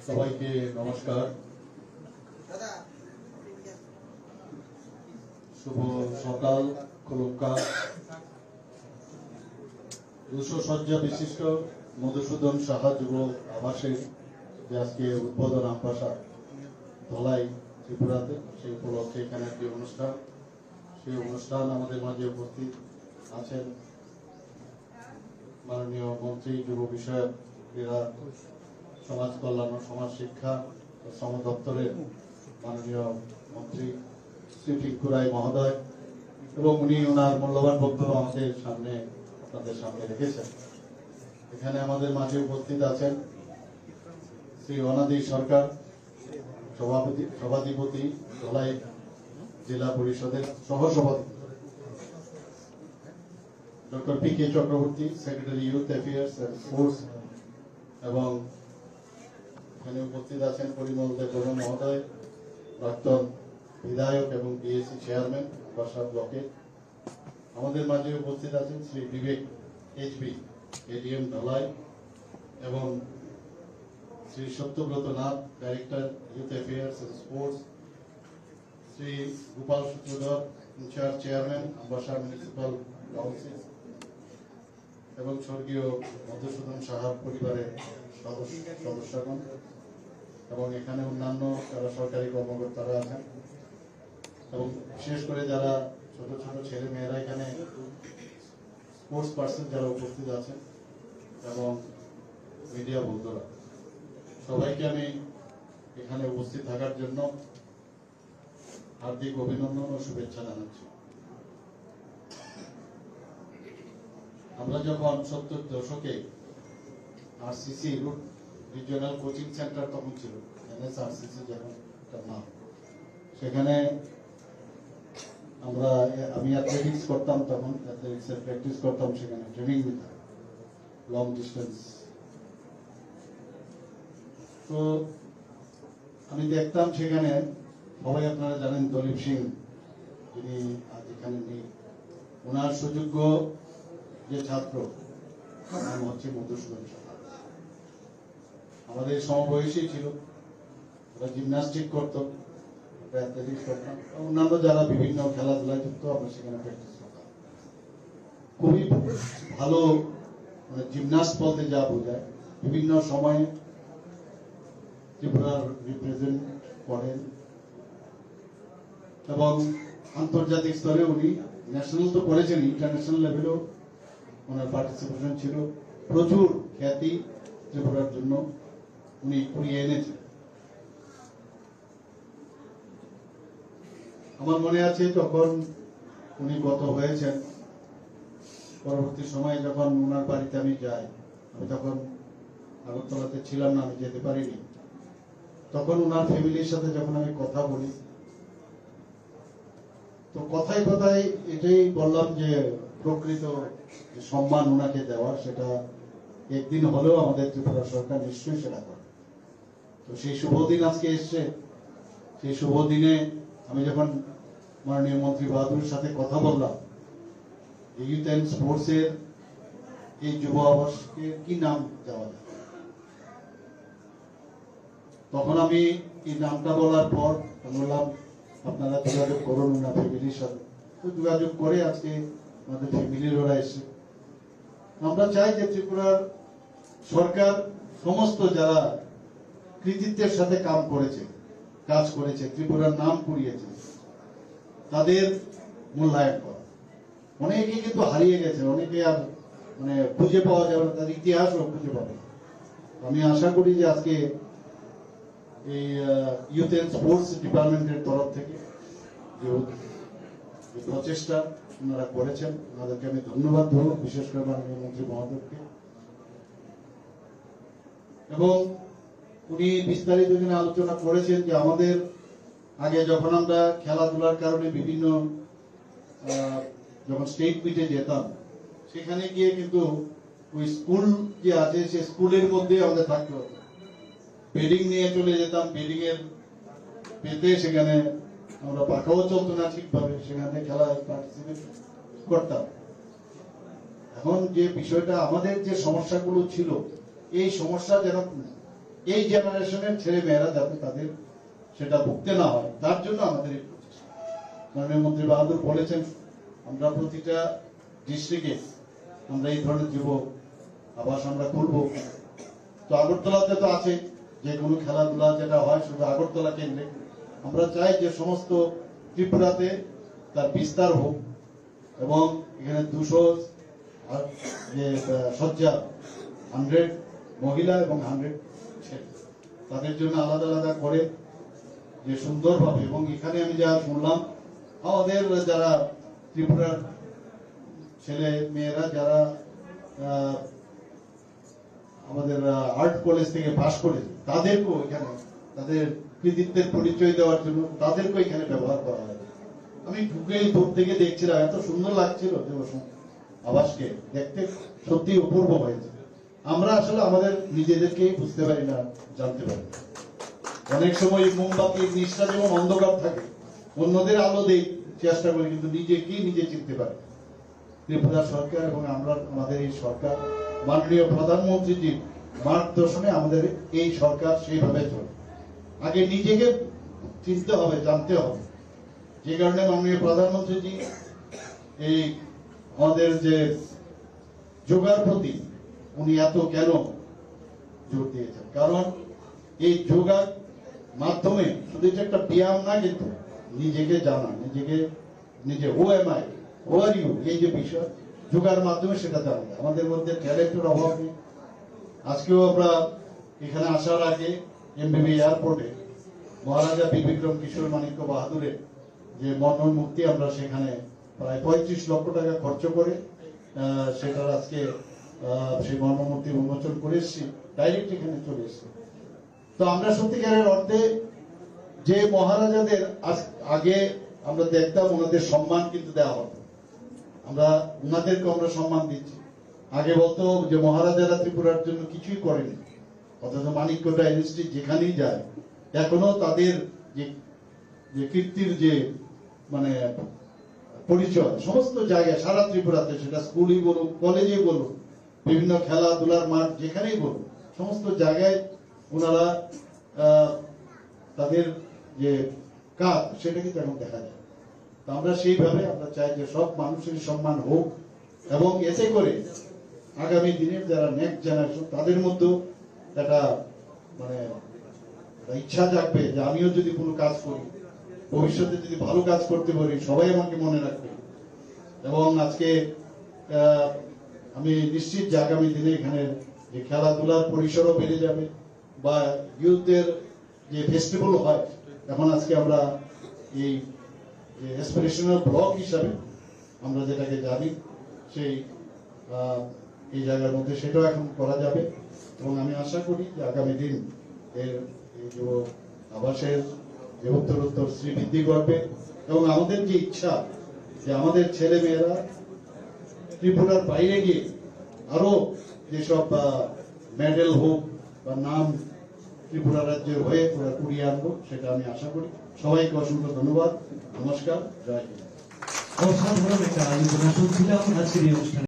সবাইকে নমস্কার। শুভ সকাল। খুলুক্কা 200 শয্যা বিশিষ্ট মধুসূদন সাহা যুব আবাসের যে আজকে উদ্বোধন আমবাসা ধলাই ত্রিপুরাতে, সেই উপলক্ষে এখানে একটি অনুষ্ঠান, সেই অনুষ্ঠান আমাদের মাঝে উপস্থিত আছেন মাননীয় মন্ত্রী যুব বিষয়ক, ক্রীড়া, সমাজ কল্যাণ ও সমাজ শিক্ষা ও শ্রম দপ্তরের মাননীয় মন্ত্রী শ্রী টিঙ্কু রায় মহোদয়, এবং উনি ওনার মূল্যবান বক্তব্য আমাদের সামনে আপনাদের সামনে রেখেছেন। এখানে আমাদের মাঝে উপস্থিত আছেন শ্রী অনাদি সরকার, সভাধিপতি ধলাই জেলা পরিষদের সহসভাপতি, doctor P K Chakraborty, secretary youth affairs and sports, এবং এখানে উপস্থিত আছেন পরিমল দেববর্মা মহোদয়, প্রাক্তন বিধায়ক এবং বিএসসি চেয়ারম্যান বাসা ব্লকে। আমাদের মাঝে উপস্থিত আছেন শ্রী বিবেক এইচবি, এডিএম ধলাই, এবং Shri Satyabrata Nath, director youth affairs and sports, Shri Gopal Sutradhar, incharge chairman বাসা মিউনিসিপাল কাউন্সিল, এবং স্বর্গীয় মধুসূদন সাহার পরিবারের সদস্যগণ, এবং এখানে অন্যান্য যারা সরকারি কর্মকর্তারা আছেন, এবং বিশেষ করে যারা ছোট ছোট ছেলে মেয়েরা এখানে স্পোর্টস পার্সন যারা উপস্থিত আছেন, এবং মিডিয়া বন্ধুরা, সবাইকে আমি এখানে উপস্থিত থাকার জন্য হার্দিক অভিনন্দন ও শুভেচ্ছা জানাচ্ছি। আমরা যখন 70 দশকে আরসিসি রুট রিজিওনাল কোচিং সেন্টার তখন ছিল, এনএসআরসিসি যখন তার নাম, সেখানে আমি অ্যাথলেটিক্স করতাম, তখন অ্যাথলেটিক্সের প্র্যাকটিস করতাম, সেখানে ট্রেনিং দিতাম লং ডিস্টেন্স। তো আমি দেখতাম সেখানে, সবাই আপনারা জানেন দলীপ সিং, যিনি আজ এখানে নেই, ওনার সুযোগ্য যে ছাত্র নাম হচ্ছে মধুসূদন সাহা। আমাদের সমবয়সী ছিল, ওরা জিমন্যাস্টিক করতো, অ্যাথলেটিক্স করতাম, অন্যান্য যারা বিভিন্ন খেলাধুলায় যুক্ত, আমরা সেখানে প্র্যাকটিস করতাম। খুবই ভালো, মানে জিমন্যাস্ট বলতে যা বোঝায়, বিভিন্ন সময়ে ত্রিপুরার রিপ্রেজেন্ট করেন, এবং আন্তর্জাতিক স্তরে উনি ন্যাশনাল তো করেছেন, ইন্টারন্যাশনাল লেভেলেও ওনার পার্টিসিপেশন ছিল। প্রচুর খ্যাতি ত্রিপুরার জন্য উনি কুড়িয়ে এনেছেন। আমার মনে আছে যখন উনি গত হয়েছেন, পরবর্তী সময়ে যখন ওনার বাড়িতে আমি যাই, আমি তখন আগরতলাতে ছিলাম না, আমি যেতে পারিনি, তখন ওনার ফ্যামিলির সাথে যখন আমি কথা বলি, তো কথায় কথায় এটাই বললাম যে প্রকৃত সম্মান ওনাকে দেওয়া, সেটা একদিন হলেও আমাদের ত্রিপুরা সরকার নিশ্চয়ই সেটা করে। তো সেই শুভ দিন আজকে এসছে। সেই শুভ দিনে আমি যখন মাননীয় মন্ত্রী বাহাদুরের সাথে কথা বললাম, ইউথ অ্যান্ড স্পোর্টস এর এই যুব আবাসকে কি নাম দেওয়া যায়, তখন আমি এই নামটা বলার পর বললাম আপনারা যোগাযোগ করুন না ফ্যামিলির সাথে। তো যোগাযোগ করে আজকে আমাদের ফ্যামিলির ওরা এসে, আমরা চাই যে ত্রিপুরার সরকার সমস্ত যারা কৃতিত্বের সাথে কাজ করেছে, ত্রিপুরার নাম কুড়িয়েছে, তাদের মূল্যায়ন করা। অনেকে কিন্তু হারিয়ে গেছে, অনেকে আর মানে খুঁজে পাওয়া যাবে না, তার ইতিহাসও খুঁজে পাবে। আমি আশা করি যে আজকে এই ইউথ এন্ড স্পোর্টস ডিপার্টমেন্টের তরফ থেকে যে প্রচেষ্টা ওনারা করেছেন, ওনাদেরকে আমি ধন্যবাদ দেবো, বিশেষ করে মাননীয় মন্ত্রী মহোদয়কে। এবং উনি বিস্তারিত এখানে আলোচনা করেছেন যে আমাদের আগে যখন আমরা খেলাধুলার কারণে বিভিন্ন যখন স্টেট মিটে যেতাম, সেখানে গিয়ে কিন্তু ওই স্কুল যে আছে সে স্কুলের মধ্যে আমাদের থাকতে হতো, বেডিং নিয়ে চলে যেতাম, বেডিং এর পেতে সেখানে আমরা পাখাও চলতো না ঠিকভাবে, সেখানে খেলায় পার্টিসিপেট করতাম। এখন যে বিষয়টা আমাদের যে সমস্যাগুলো ছিল, এই সমস্যা যেন এই জেনারেশনের ছেলে মেয়েরা যাতে তাদের সেটা ভুগতে না হয়, তার জন্য আমাদের এই প্রচেষ্টা। মাননীয় মন্ত্রী বাহাদুর বলেছেন আমরা প্রতিটা ডিস্ট্রিক্টে আমরা এই ধরনের যুব আবাস আমরা খুলব। তো আগরতলাতে তো আছে, যে কোনো খেলাধুলা যেটা হয় শুধু আগরতলা কেন্দ্রে। আমরা চাই যে সমস্ত ত্রিপুরাতে তার বিস্তার হোক এবং এখানে 200 যে শয্যা 100 মহিলা এবং 100 ছেলে, তাদের জন্য আলাদা আলাদা করে যে সুন্দরভাবে। এবং এখানে আমি যা শুনলাম আমাদের যারা ত্রিপুরার ছেলে মেয়েরা যারা আমাদের আর্ট কলেজ থেকে পাশ করেছে তাদেরকেও এখানে তাদের কৃতিত্বের পরিচয় দেওয়ার জন্য তাদেরকেও এখানে ব্যবহার করা হয়। আমি ঢুকেই দূর থেকে দেখছিলাম, এত সুন্দর লাগছিল যে আবাসকে দেখতে, সত্যি অপূর্ব হয়েছে। আমরা আসলে আমাদের নিজেদেরকেই বুঝতে পারি না, জানতে পারি না। অনেক সময় মোমবাতির নিচটা যেমন অন্ধকার থাকে, অন্যদের আলো দেই চেষ্টা করি, কিন্তু নিজেকেই নিজে চিনতে পারি। ত্রিপুরা সরকার এবং আমরা আমাদের এই সরকার মাননীয় প্রধানমন্ত্রীজির মার্গদর্শনে আমাদের এই সরকার সেইভাবে চলে। আগে নিজেকে চিনতে হবে, জানতে হবে। যে কারণে মাননীয় প্রধানমন্ত্রীজি এই আমাদের যে যোগার প্রতি উনি এত কেন জোর দিয়েছেন, কারণ এই যোগার মাধ্যমে শুধু এটা একটা ব্যায়াম না, কিন্তু নিজেকে জানা, নিজে ও এম আই, ও আর ইউ, এই যে বিষয় যোগার মাধ্যমে সেটা জানা যায়। আমাদের মধ্যে ট্যালেন্টের অভাব নেই। আজকেও আমরা এখানে আসার আগে এমবিবি এয়ারপোর্টে মহারাজা বীর বিক্রম কিশোর মানিক্য বাহাদুরের যে মরণ মূর্তি, আমরা সেখানে প্রায় 35 লক্ষ টাকা খরচ করে সেটার আজকে সেই মরণ মূর্তি উন্মোচন করে এসেছি, ডাইরেক্ট এখানে চলে এসেছি। তো আমরা সত্যিকারের অর্থে যে মহারাজাদের আগে আমরা দেখতাম ওনাদের সম্মান কিন্তু দেওয়া হতো, আমরা ওনাদেরকে আমরা সম্মান দিচ্ছি। আগে বলতো যে মহারাজারা ত্রিপুরার জন্য কিছুই করেনি, অথচ মানিক্য ডাইনেস্টি যেখানেই যায় এখনো তাদের যে কীর্তির যে মানে পরিচয় সমস্ত জায়গায় সারা ত্রিপুরাতে, সেটা স্কুলই বলুন, কলেজে বলুন, বিভিন্ন খেলাধুলার মাঠ যেখানেই বলুন, সমস্ত জায়গায় ওনারা তাদের যে কাজ সেটা কিন্তু এখন দেখা যায়। তো আমরা সেইভাবে আমরা চাই যে সব মানুষের সম্মান হোক, এবং এতে করে আগামী দিনের যারা নেক্সট জেনারেশন তাদের মধ্যেও একটা মানে ইচ্ছা জাগবে যে আমিও যদি কোনো কাজ করি, ভবিষ্যতে যদি ভালো কাজ করতে পারি, সবাই আমাকে মনে রাখবে। এবং আজকে আমি নিশ্চিত যে আগামী দিনে এখানে যে খেলাধুলার পরিসরও বেড়ে যাবে, বা ইউথদের যে ফেস্টিভ্যাল হয়, এখন আজকে আমরা এই যে এসপিরেশনাল ব্লক হিসাবে আমরা যেটাকে জানি, সেই এই জায়গার মধ্যে সেটাও এখন করা যাবে। এবং আমি আশা করি যে আগামী দিন এর এই যে আবাসের যে উত্তরোত্তর শ্রীবৃদ্ধি করবে, এবং আমাদের যে ইচ্ছা যে আমাদের ছেলে মেয়েরা ত্রিপুরার বাইরে গিয়ে আরো যেসব মেডেল হোক বা নাম ত্রিপুরা রাজ্যের হয়ে ওরা কুড়িয়ে আনবো, সেটা আমি আশা করি। সবাইকে অসংখ্য ধন্যবাদ, নমস্কার, জয় হিন্দ। অসাধারণ একটা আলোচনা শুনছিলাম আজকের এই অনুষ্ঠানে।